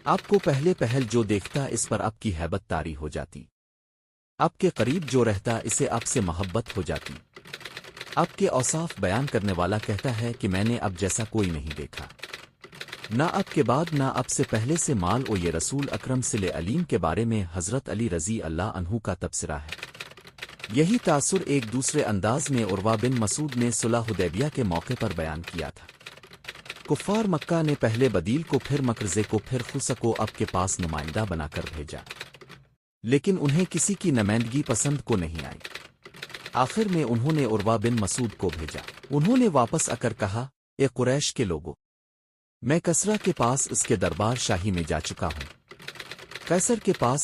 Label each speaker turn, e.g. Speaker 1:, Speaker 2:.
Speaker 1: آپ کو پہلے پہل جو دیکھتا اس پر آپ کی ہیبت طاری ہو جاتی، آپ کے قریب جو رہتا اسے آپ سے محبت ہو جاتی۔ آپ کے اوصاف بیان کرنے والا کہتا ہے کہ میں نے اب جیسا کوئی نہیں دیکھا، نہ اب کے بعد نہ اب سے پہلے سے مال او یہ رسول اکرم صلی علیم کے بارے میں حضرت علی رضی اللہ عنہ کا تبصرہ ہے۔ یہی تاثر ایک دوسرے انداز میں عروہ بن مسعود نے صلح حدیبیہ کے موقع پر بیان کیا تھا۔ کفار مکہ نے پہلے بدیل کو پھر مکرزے کو پھر خص کو اب کے پاس نمائندہ بنا کر بھیجا، لیکن انہیں کسی کی نمائندگی پسند کو نہیں آئی۔ آخر میں انہوں نے عروہ بن مسعود کو بھیجا۔ انہوں نے واپس آ کر کہا، اے قریش کے لوگوں، میں کسریٰ کے پاس اس کے دربار شاہی میں جا چکا ہوں۔ قیصر کے پاس